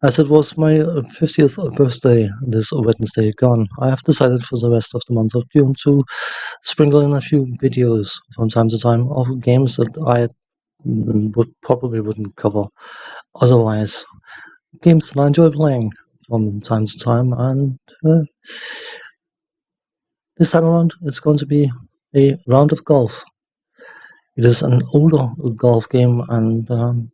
As it was my 50th birthday this Wednesday gone, I have decided for the rest of the month of June to sprinkle in a few videos from time to time of games that I probably wouldn't cover otherwise. Games that I enjoy playing from time to time, and this time around it's going to be a round of golf. It is an older golf game, and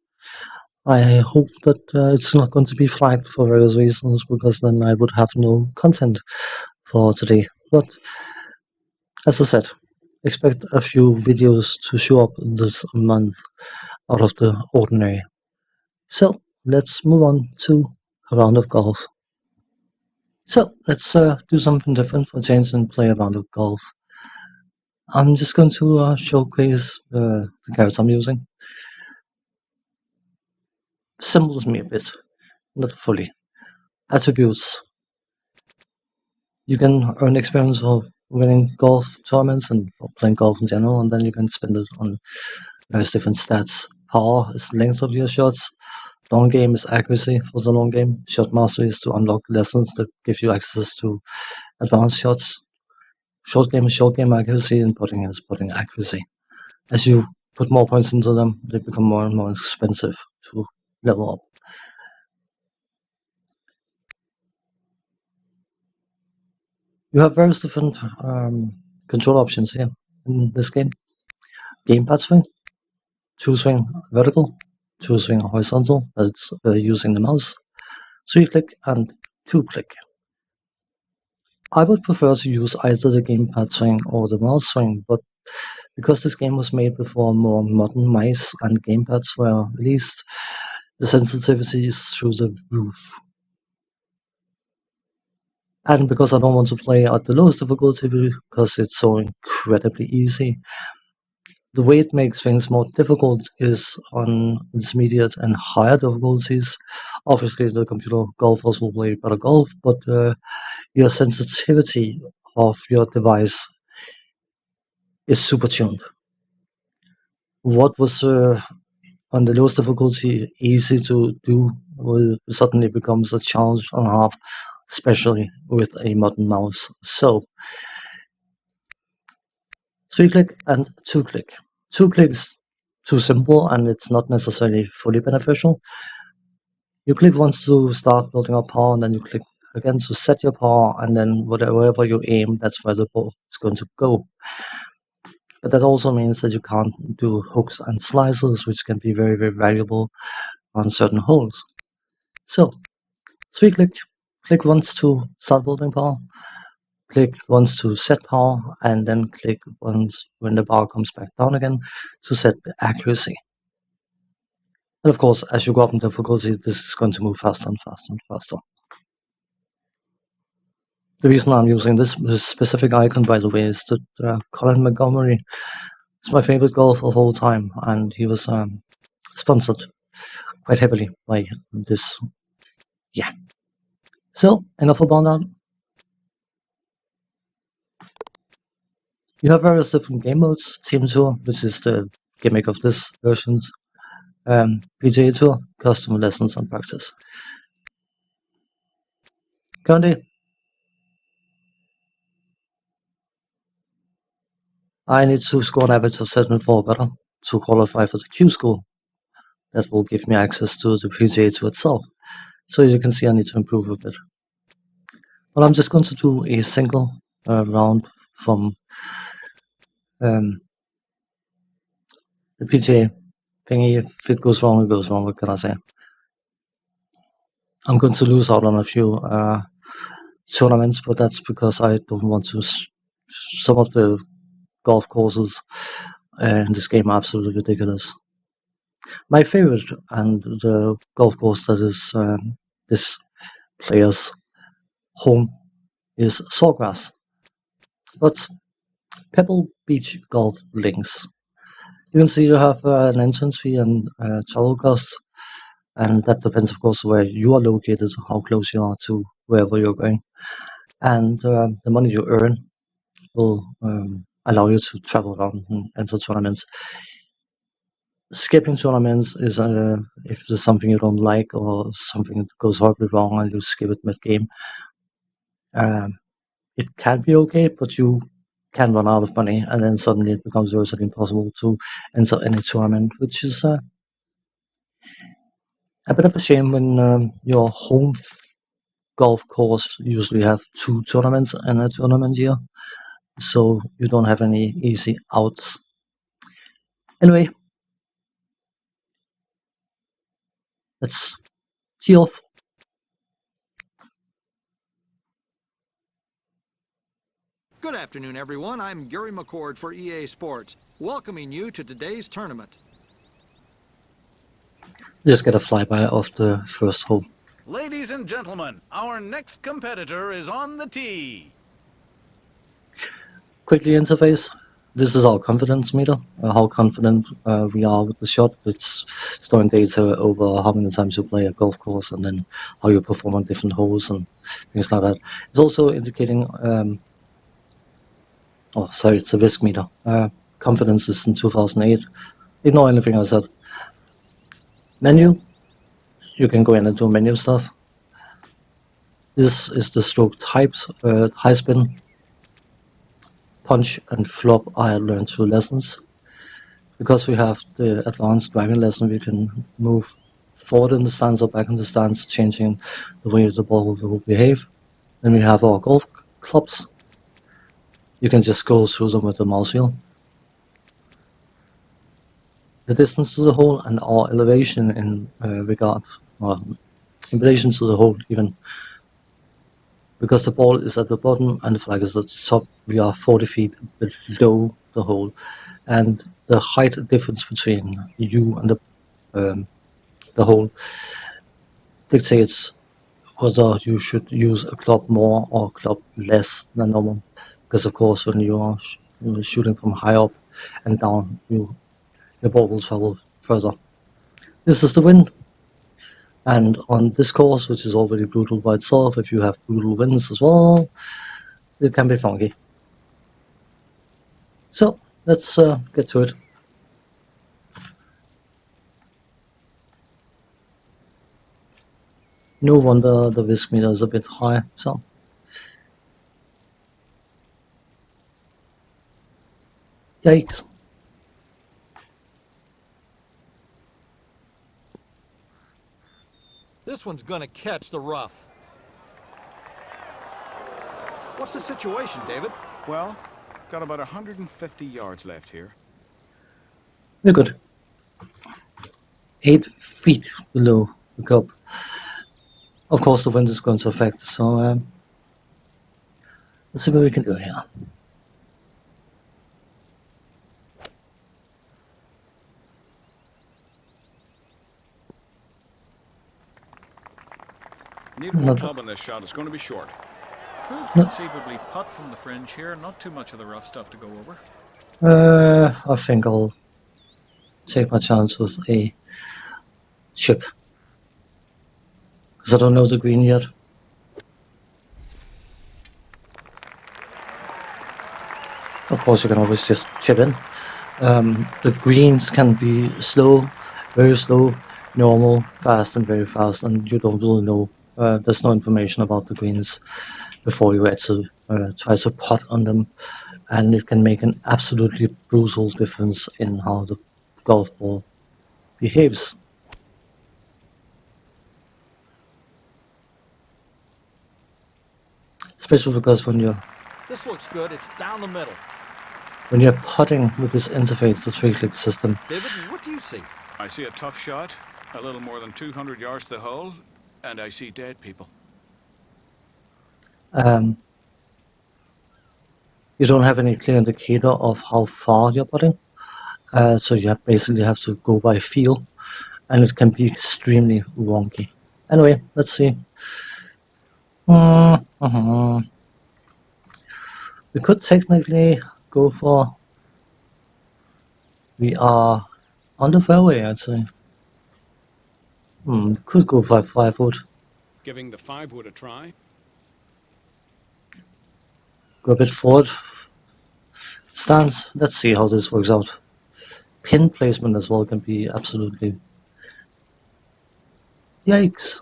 I hope that it's not going to be flagged for various reasons, because then I would have no content for today. But as I said, expect a few videos to show up this month out of the ordinary. So let's move on to a round of golf. So let's do something different for a change and play a round of golf. I'm just going to showcase the cards I'm using. Symbols me a bit, not fully. Attributes. You can earn experience for winning golf tournaments and for playing golf in general, and then you can spend it on various different stats. Power is length of your shots. Long game is accuracy for the long game. Shot mastery is to unlock lessons that give you access to advanced shots. Short game is short game accuracy, and putting is putting accuracy. As you put more points into them, they become more and more expensive to level up. You have various different control options here in this game. Gamepad swing, 2-swing vertical, 2-swing horizontal, that's using the mouse, 3-click and 2-click. I would prefer to use either the gamepad swing or the mouse swing, but because this game was made before more modern mice and gamepads were released, the sensitivity is through the roof. And because I don't want to play at the lowest difficulty because it's so incredibly easy, the way it makes things more difficult is on intermediate and higher difficulties. Obviously, the computer golfers will play better golf, but your sensitivity of your device is super tuned. What was on the lowest difficulty easy to do will suddenly becomes a challenge and a half, especially with a modern mouse. So 3-click and 2-click. 2-click is too simple and it's not necessarily fully beneficial. You click once to start building up power, and then you click again to set your power, and then wherever you aim, that's where the ball is going to go. But that also means that you can't do hooks and slices, which can be very, very valuable on certain holes. So 3-click, click once to start building power, click once to set power, and then click once when the power comes back down again to set the accuracy. And of course, as you go up in difficulty, this is going to move faster and faster and faster. The reason I'm using this specific icon, by the way, is that Colin Montgomery is my favorite golfer of all time, and he was sponsored quite heavily by this. Yeah. So, enough about that. You have various different game modes. Team Tour, which is the gimmick of this version. PGA Tour, custom lessons and practice. Currently, I need to score an average of 7.4 better to qualify for the Q school. That will give me access to the PGA Tour itself. So you can see I need to improve a bit. But I'm just going to do a single round from the PGA thingy. If it goes wrong, it goes wrong. What can I say? I'm going to lose out on a few tournaments, but that's because I don't want to. Some of the golf courses in this game are absolutely ridiculous. My favorite and the golf course that is this player's home is Sawgrass, but Pebble Beach Golf Links. You can see you have an entrance fee and travel costs, and that depends, of course, where you are located, how close you are to wherever you're going, and the money you earn will allow you to travel around and enter tournaments. skipping tournaments is if there's something you don't like or something that goes horribly wrong and you skip it mid-game. It can be okay, but you can run out of money, and then suddenly it becomes virtually impossible to enter any tournament, which is a bit of a shame when your home golf course usually have 2 tournaments in a tournament year, so you don't have any easy outs. Anyway, let's tee off. Good afternoon, everyone. I'm Gary McCord for EA Sports, welcoming you to today's tournament. Just get a flyby of the first hole. Ladies and gentlemen, our next competitor is on the tee. Quickly interface. This is our confidence meter, how confident we are with the shot. It's storing data over how many times you play a golf course and then how you perform on different holes and things like that. It's also indicating, it's a risk meter. Confidence is in 2008. Ignore anything I said. Menu, you can go in and do menu stuff. This is the stroke types, high spin, punch and flop I learned through lessons. Because we have the advanced driving lesson, we can move forward in the stance or back in the stance, changing the way the ball will behave. Then we have our golf clubs. You can just go through them with the mouse wheel. The distance to the hole and our elevation in relation to the hole even. Because the ball is at the bottom and the flag is at the top, we are 40 feet below the hole. And the height difference between you and the hole dictates whether you should use a club more or a club less than normal. Because of course, when you are shooting from high up and down, the ball will travel further. This is the wind. And on this course, which is already brutal by itself, if you have brutal winds as well, it can be funky. So let's get to it. No wonder the risk meter is a bit high. So yikes. This one's gonna catch the rough. What's the situation, David? Well, got about 150 yards left here. We're good. 8 feet below the cup. Of course, the wind is going to affect, so let's see what we can do here. Need more club on this shot. It's going to be short. Could conceivably putt from the fringe here. Not too much of the rough stuff to go over. I think I'll take my chance with a chip. Because I don't know the green yet. Of course, you can always just chip in. The greens can be slow, very slow, normal, fast, and very fast, and you don't really know. There's no information about the greens before you actually try to putt on them, and it can make an absolutely brutal difference in how the golf ball behaves. Especially because This looks good. It's down the middle. when you're putting with this interface, the 3-click system. David, what do you see? I see a tough shot, a little more than 200 yards to the hole, and I see dead people. You don't have any clear indicator of how far you're putting, so you basically have to go by feel, and it can be extremely wonky. Anyway, let's see. We could technically go for. We are on the fairway, I'd say. Could go for 5 wood. Giving the 5 wood a try. Go a bit forward. Stance. Let's see how this works out. pin placement as well can be absolutely... Yikes.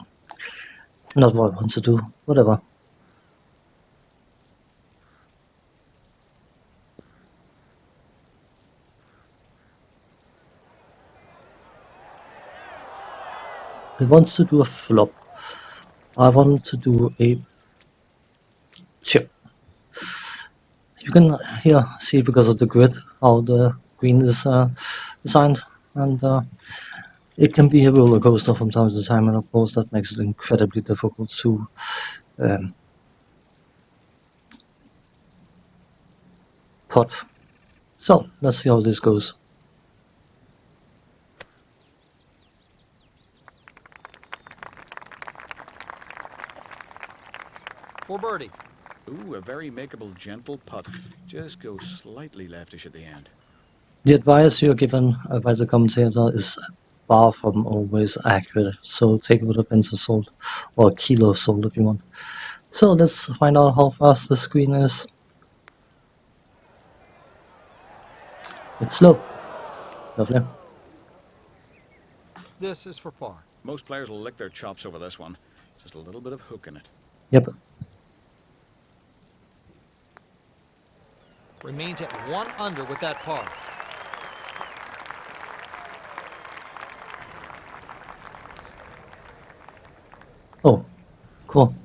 Not what I want to do. Whatever. He wants to do a flop. I want to do a chip. You can here see, because of the grid, how the green is designed, and it can be a roller coaster from time to time, and of course that makes it incredibly difficult to putt. So let's see how this goes. For birdie. Ooh, a very makeable, gentle putt. Just go slightly leftish at the end. The advice you're given by the commentator is far from always accurate, so take it with a pinch of salt, or a kilo of salt if you want. So let's find out how fast the screen is. It's slow. Lovely. This is for par. Most players will lick their chops over this one. Just a little bit of hook in it. Yep. Remains at 1 under with that par. Oh, cool.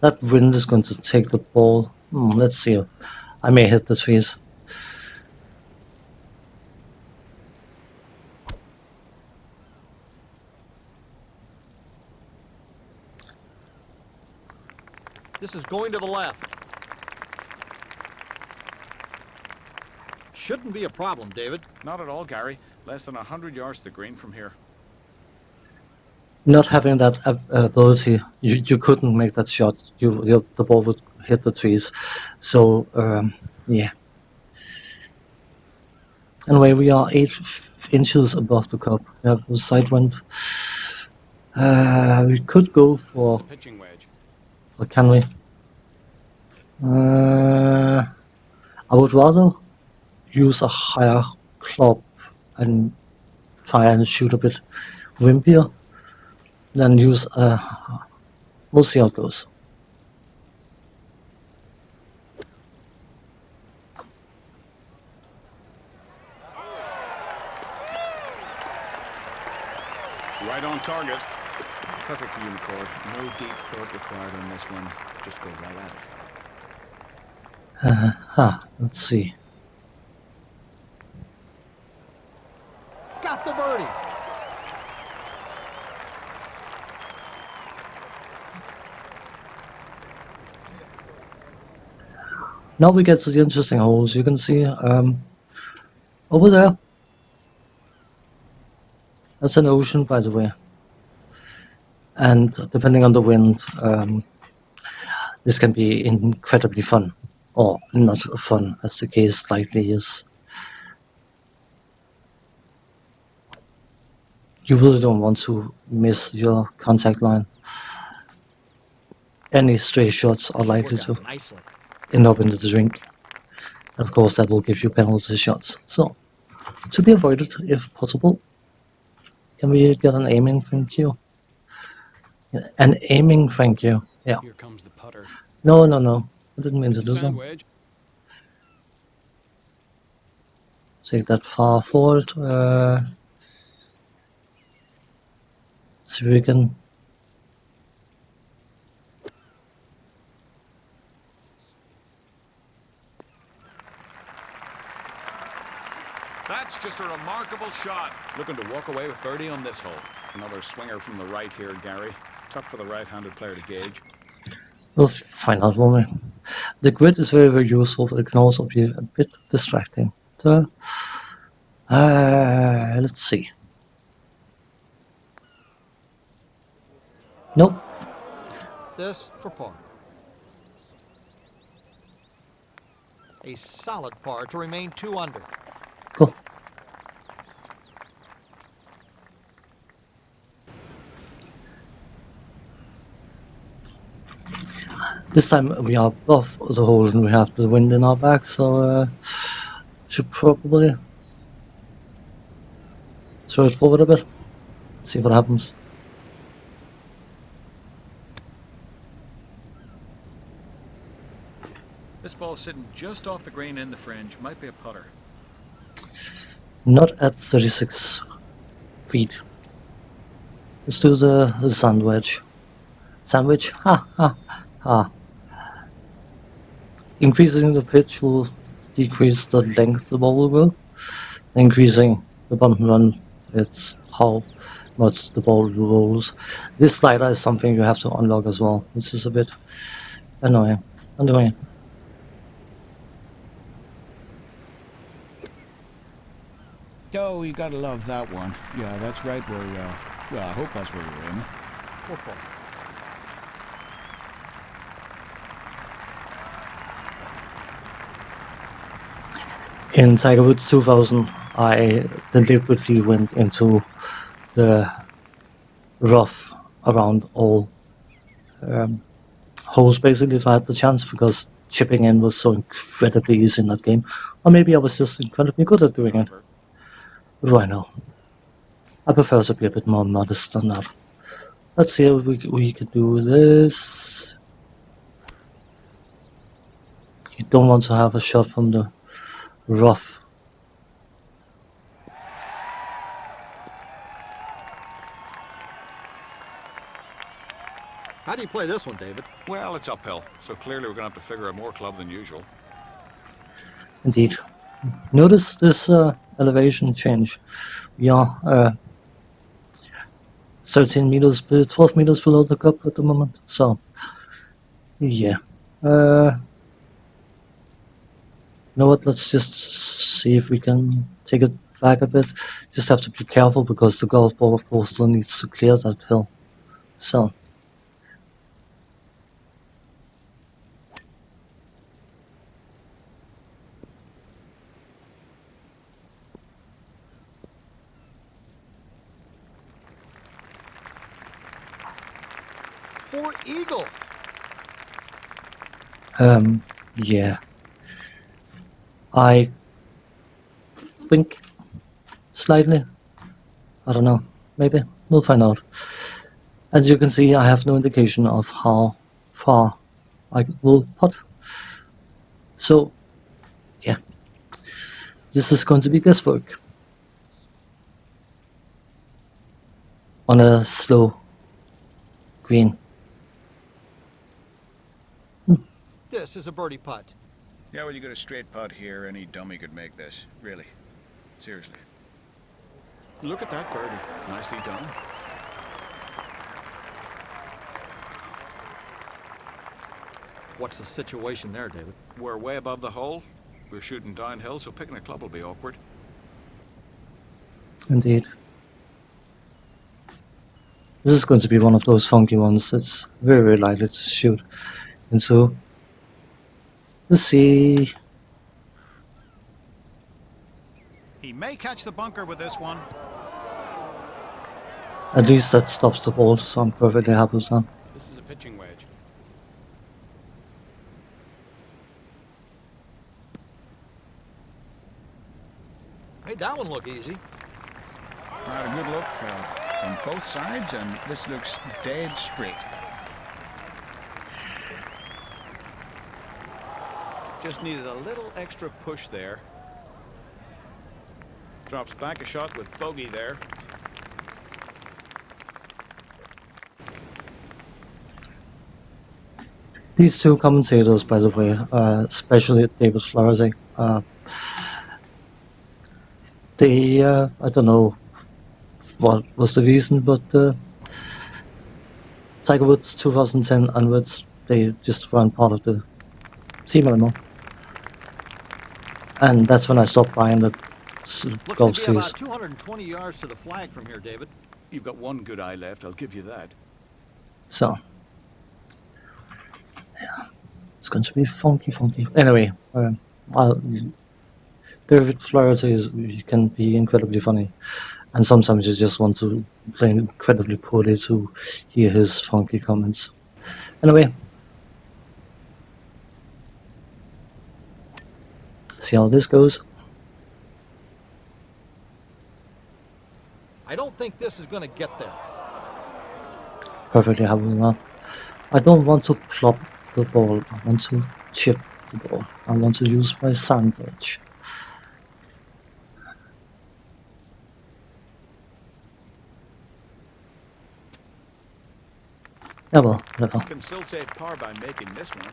That wind is going to take the ball. Let's see. I may hit the trees. This is going to the left. Shouldn't be a problem, David. Not at all, Gary. Less than 100 yards to the green from here. Not having that ability, you couldn't make that shot. The ball would hit the trees. So yeah. Anyway, we are 8 inches above the cup. We have a side wind. We could go This is for... a pitching wedge. Or can we? I would rather use a higher club and try and shoot a bit wimpier than use a... We'll see how it goes. Right on target. Perfect for you, McCord. No deep thought required on this one. Just go right at it. Let's see. Got the birdie. Now we get to the interesting holes. You can see over there. That's an ocean, by the way. And depending on the wind, this can be incredibly fun, or not fun, as the case likely is. You really don't want to miss your contact line. Any stray shots are likely Worked to out nicely. end up in the drink. And of course, that will give you penalty shots. So, to be avoided if possible. Can we get an aiming thank you? An aiming thank you. Yeah. Here comes the putter. No. I didn't mean to do Sand that. wedge. Take that far forward. See if we can... That's just a remarkable shot. Looking to walk away with birdie on this hole. Another swinger from the right here, Gary. Tough for the right-handed player to gauge. We'll find out, won't we? The grid is very, very useful, but it can also be a bit distracting. So, let's see. Nope. This for par. A solid par to remain 2 under. Cool. This time we are above the hole and we have the wind in our back, so should probably throw it forward a bit, see what happens. This ball's sitting just off the green in the fringe. Might be a putter. Not at 36 feet. Let's do the sandwich. Sandwich? Ha ha ha. Increasing the pitch will decrease the length the ball will go. Increasing the bump and run, it's how much the ball rolls. This slider is something you have to unlock as well, which is a bit annoying. Anyway. Oh, you gotta love that one. Yeah, that's right where, well, I hope that's where you're aiming. In Tiger Woods 2000, I deliberately went into the rough around all holes basically if I had the chance, because chipping in was so incredibly easy in that game. Or maybe I was just incredibly good at doing it. What do I know? I prefer to be a bit more modest than that. Let's see if we can do this. You don't want to have a shot from the rough. How do you play this one, David? Well, it's uphill, so clearly we're gonna have to figure out more club than usual. Indeed. Notice this elevation change. We are 13 meters, 12 meters below the cup at the moment. So, yeah. You know what? Let's just see if we can take it back a bit. Just have to be careful because the golf ball, of course, still needs to clear that hill. So. For eagle. Yeah. I think slightly. I don't know. Maybe. We'll find out. As you can see, I have no indication of how far I will putt. So, yeah. This is going to be guesswork. On a slow green. This is a birdie putt. Yeah, well, you got a straight putt here. Any dummy could make this. Really. Seriously. Look at that birdie. Nicely done. What's the situation there, David? We're way above the hole. We're shooting downhill, so picking a club will be awkward. Indeed. This is going to be one of those funky ones. It's very, very likely to shoot into the sea. He may catch the bunker with this one. At least that stops the ball, so I'm perfectly happy with that. This is a pitching wedge. Made that one look easy. I had a good look from both sides, and this looks dead straight. Just needed a little extra push there. Drops back a shot with bogey there. These two commentators, by the way, especially David Flaherty, they, I don't know what was the reason, but Tiger Woods 2010 onwards, they just weren't part of the team anymore. And that's when I stopped buying the Looks golf to be series. about 220 yards to the flag from here, David. You've got one good eye left, I'll give you that. So, yeah, it's going to be funky. Anyway, David Flaherty can be incredibly funny, and sometimes you just want to play incredibly poorly to hear his funky comments. Anyway, See how this goes. I don't think this is going to get there. Perfectly happy with that. I don't want to plop the ball, I want to chip the ball. I want to use my sandwich. Yeah, well, whatever. Can still save power by making this one.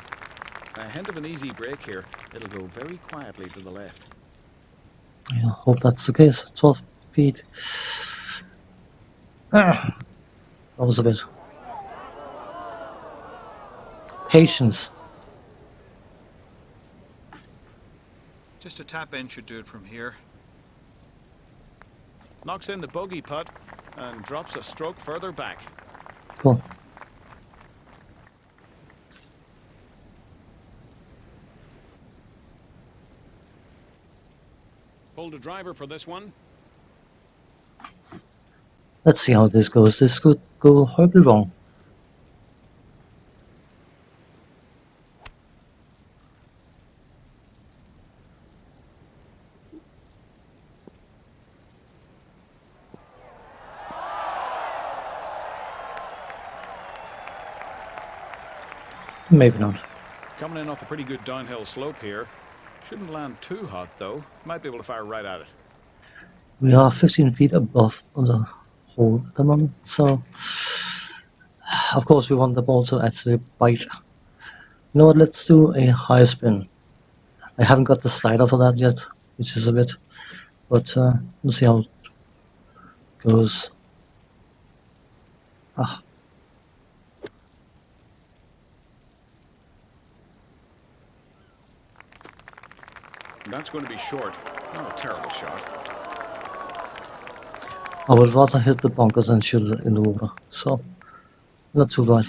A hint of an easy break here. It'll go very quietly to the left. I hope that's the case. 12 feet. That was a bit. Patience. Just a tap in should do it from here. Knocks in the bogey putt and drops a stroke further back. Cool. Pulled a driver for this one. Let's see how this goes. This could go horribly wrong. Maybe not. Coming in off a pretty good downhill slope here. Shouldn't land too hot though. Might be able to fire right at it. We are 15 feet above the hole at the moment, so of course we want the ball to actually bite. You know what, let's do a high spin. I haven't got the slider for that yet, which is a bit, but we'll see how it goes. Ah. That's going to be short. Not a terrible shot. I would rather hit the bunker than shoot it in the water, so not too bad.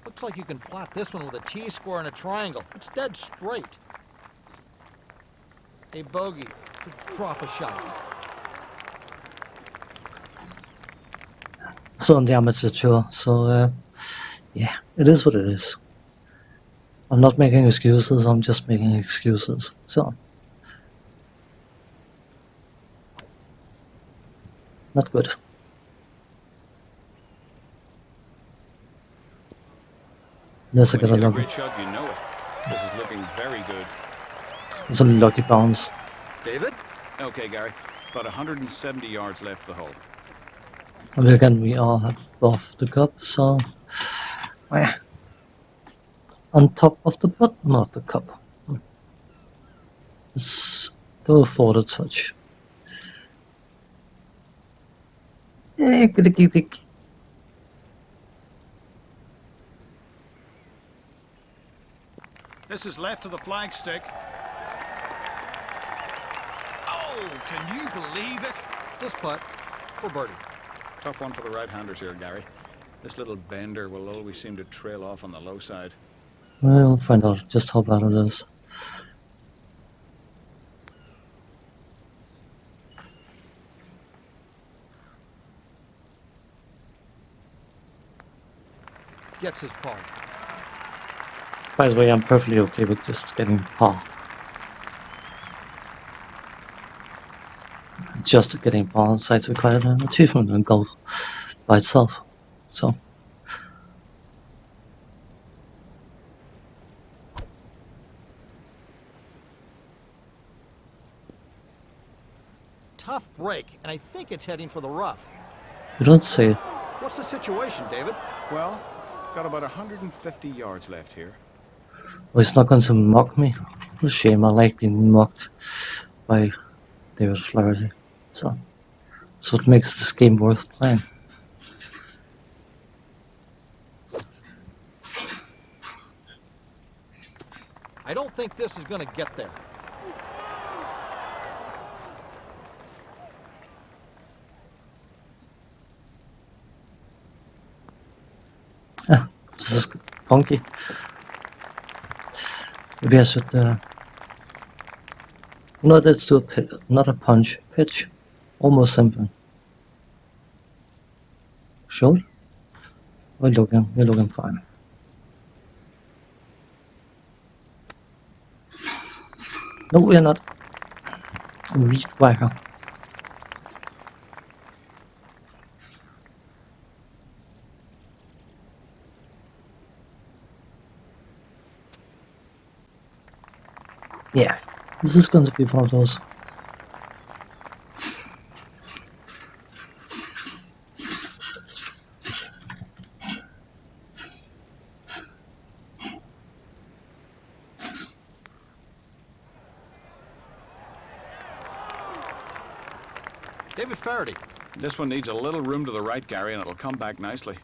Looks like you can plot this one with a T-square and a triangle. It's dead straight. A bogey to drop a shot. So on the amateur tour, so yeah, it is what it is. I'm not making excuses, I'm just making excuses. So not good. Unless I get a When you hit a lucky. great shot, you know it. This is looking very good. It's a lucky bounce. David? Okay, Gary. About 170 yards left the hole. And again, we are above the cup, so on top of the bottom of the cup. Let's go for the touch. This is left to the flagstick. Oh, can you believe it? This putt for birdie. Tough one for the right-handers here, Gary. This little bender will always seem to trail off on the low side. We'll find out just how bad it is. Gets his par. By the way, I'm perfectly okay with just getting par. Just getting par on sites required an achievement in golf by itself. So Tough break, and I think it's heading for the rough. you don't say. What's the situation, David? Well, got about 150 yards left here. Oh, he's not going to mock me. What a shame, I like being mocked by David Flaherty. So that's what makes this game worth playing. I don't think this is going to get there. Yeah, this is funky. Maybe I should. Let's do another punch pitch. Almost simple. Sure. We're looking fine. No, we're not. Weak whacker. Yeah, this is going to be one of those. David Faraday. This one needs a little room to the right, Gary, and it'll come back nicely.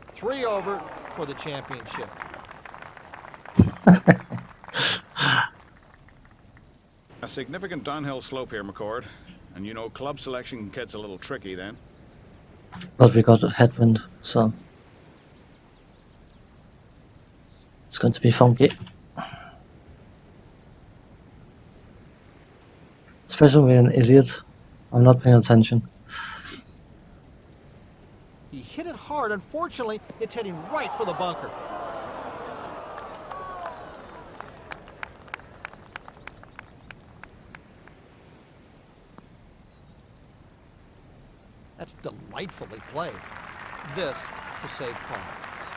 3 over for the championship. A significant downhill slope here, McCord. And you know, club selection gets a little tricky then. But we got a headwind, so it's going to be funky. Especially when an idiot. I'm not paying attention. He hit it hard. Unfortunately, it's heading right for the bunker. That's delightfully played. This to save par.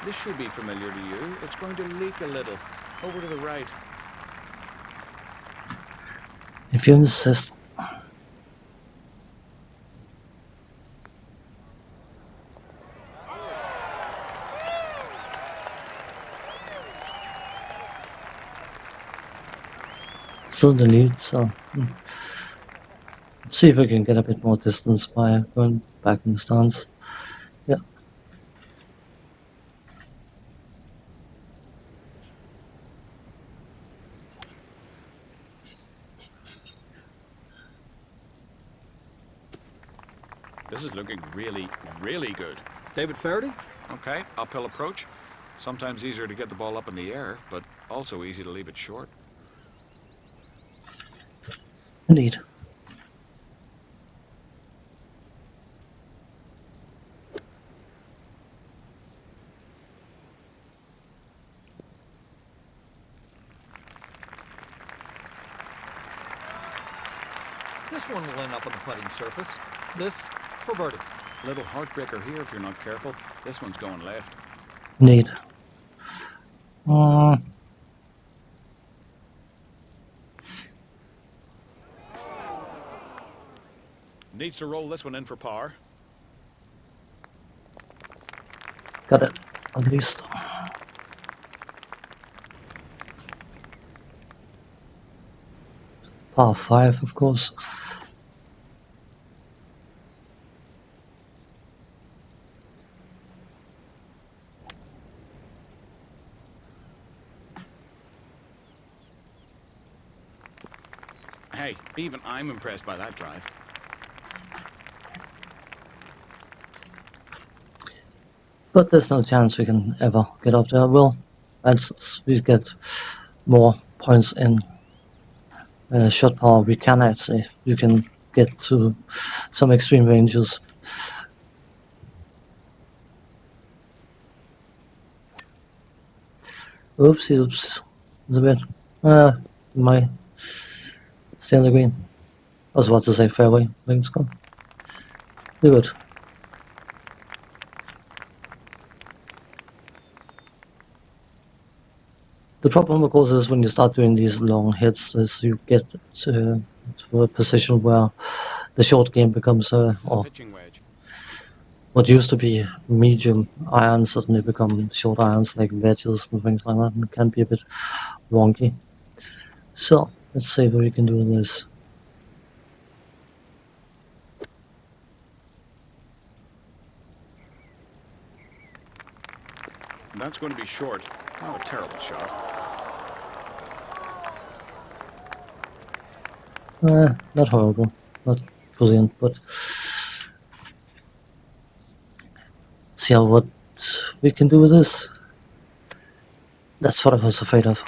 This should be familiar to you. It's going to leak a little. Over to the right. If you insist. Still the lead, so see if we can get a bit more distance by going back in the stance. Yeah. This is looking really, really good. David Faraday? Okay, uphill approach. Sometimes easier to get the ball up in the air, but also easy to leave it short. Indeed. This one will end up on the putting surface. This for birdie. Little heartbreaker here if you're not careful. This one's going left. Indeed. Needs to roll this one in for par. Got it, at least. Par 5, of course. Hey, even I'm impressed by that drive. But there's no chance we can ever get up there. Well, as we get more points in shot power, we can actually. You can get to some extreme ranges. Oopsie, oops. It's a bit. My stay on the green. I was about to say fairway. Let's go. Do it. The problem, of course, is when you start doing these long hits, is you get to a position where the short game becomes, or Pitching wedge. what used to be medium irons suddenly become short irons, like wedges and things like that, and it can be a bit wonky. So, let's see what we can do with this. That's going to be short. Not a terrible shot. Not horrible, not brilliant, but see what we can do with this. That's what I was afraid of.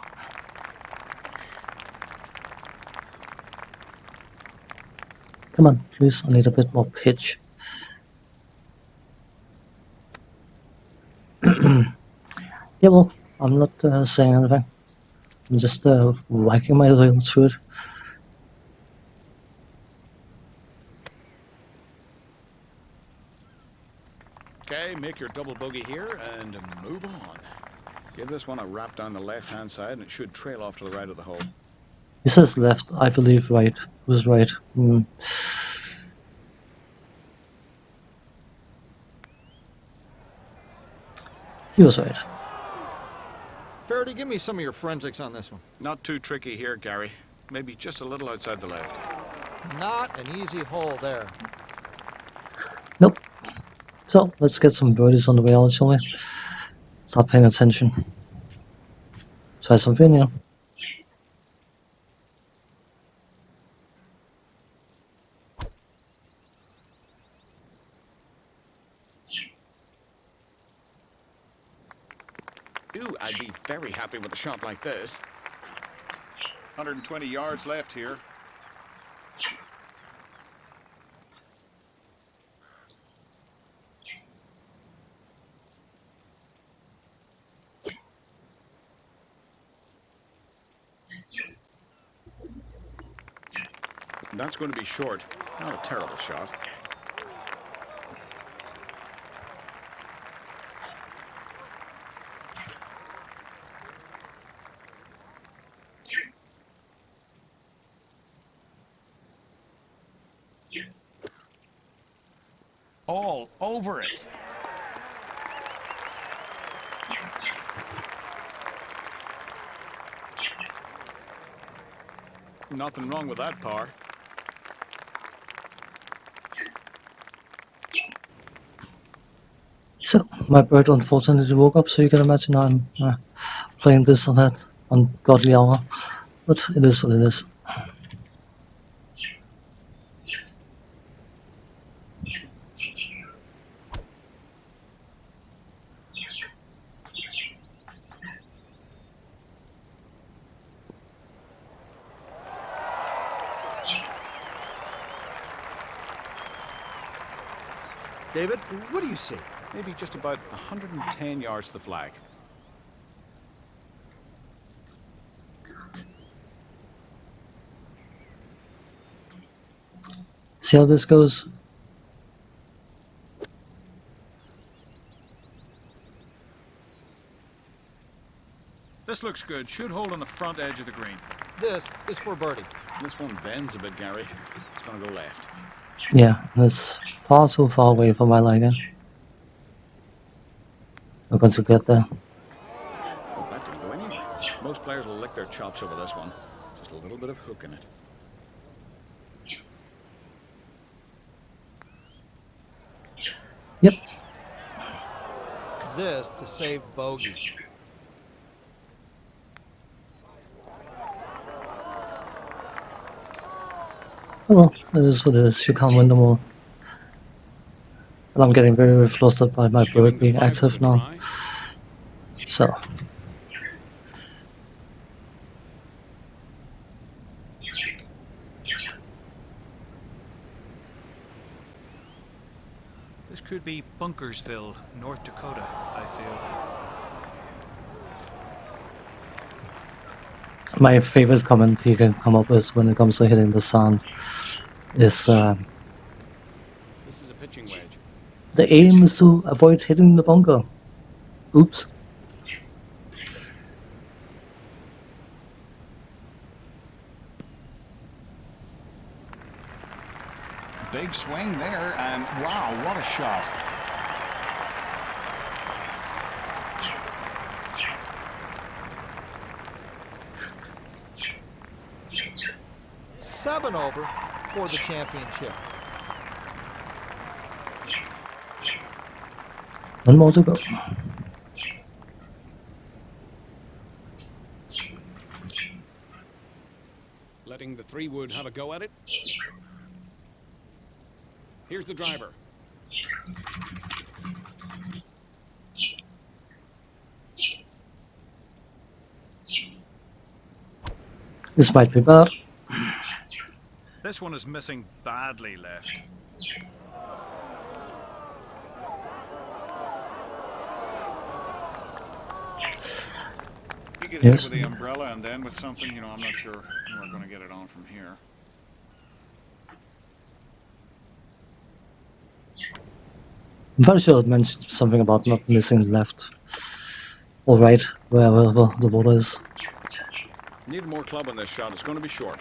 Come on, please, I need a bit more pitch. Yeah, well, I'm not saying anything. I'm just whacking my way through it. Okay, make your double bogey here and move on. Give this one a wrap down the left-hand side and it should trail off to the right of the hole. He says left, I believe right. Who's right? He was right. Faraday, give me some of your forensics on this one. Not too tricky here, Gary. Maybe just a little outside the left. Not an easy hole there. Nope. So, let's get some birdies on the way out, shall we? Start paying attention. Try something new. Ooh, I'd be very happy with a shot like this. 120 yards left here. That's going to be short. Not a terrible shot. All over it. Nothing wrong with that par. So, my bird unfortunately woke up, so you can imagine I'm playing this on that ungodly hour. But it is what it is. David, what do you see? Maybe just about 110 yards to the flag. See how this goes? This looks good. Should hold on the front edge of the green. This is for birdie. This one bends a bit, Gary. It's going to go left. Yeah, that's far too far away for my liking. I'm going to get there. Oh, that didn't go anywhere. Most players will lick their chops over this one. Just a little bit of hook in it. Yep. This to save bogey. Oh well, it is what it is. You can't win them all. And I'm getting very, very flustered by my bird being active now. So. This could be Bunkersville, North Dakota, I feel. My favorite comment he can come up with when it comes to hitting the sand is This is a pitching wedge. the aim is to avoid hitting the bunker. Oops. Big swing there, and wow, what a shot. Seven over for the championship. One more to go. Letting the 3-wood have a go at it. Here's the driver. This might be bad. This one is missing badly left. You get Yes. hit with the umbrella and then with something, you know, I'm not sure we're going to get it on from here. I'm very sure it mentioned something about not missing left or right, wherever the water is. Need more club on this shot. It's going to be short.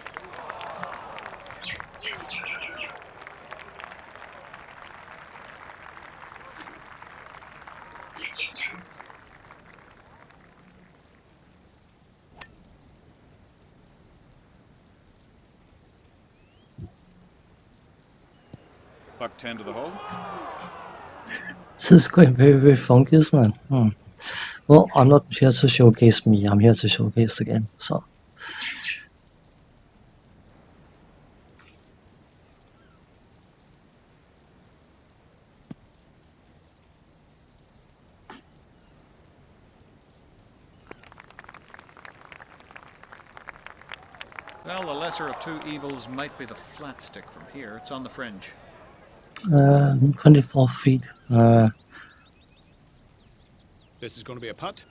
Buck 10 to the hole. This is going very, very funky, isn't it? Well, I'm not here to showcase me, I'm here to showcase the game, so. Well, the lesser of two evils might be the flat stick from here. It's on the fringe. 24 feet. This is going to be a putt.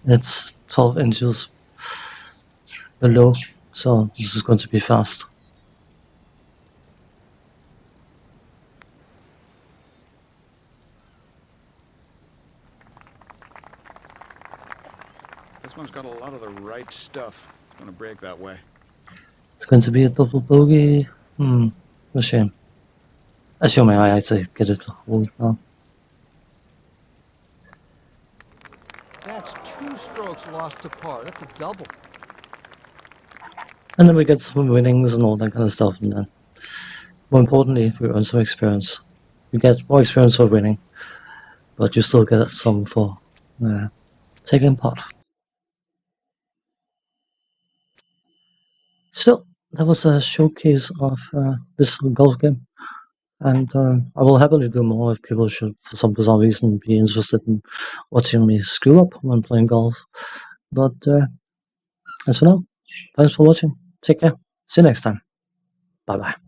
It's 12 inches below, so this is going to be fast. This one's got a lot of the right stuff. It's going to break that way. It's going to be a double bogey. A shame. Assuming I actually get it hold now. That's 2 strokes lost to par. That's a double. And then we get some winnings and all that kind of stuff, and then more importantly, we earn some experience. You get more experience for winning, but you still get some for taking part. So that was a showcase of this golf game, and I will happily do more if people should, for some bizarre reason, be interested in watching me screw up when playing golf. But as for now, thanks for watching. Take care. See you next time. Bye bye.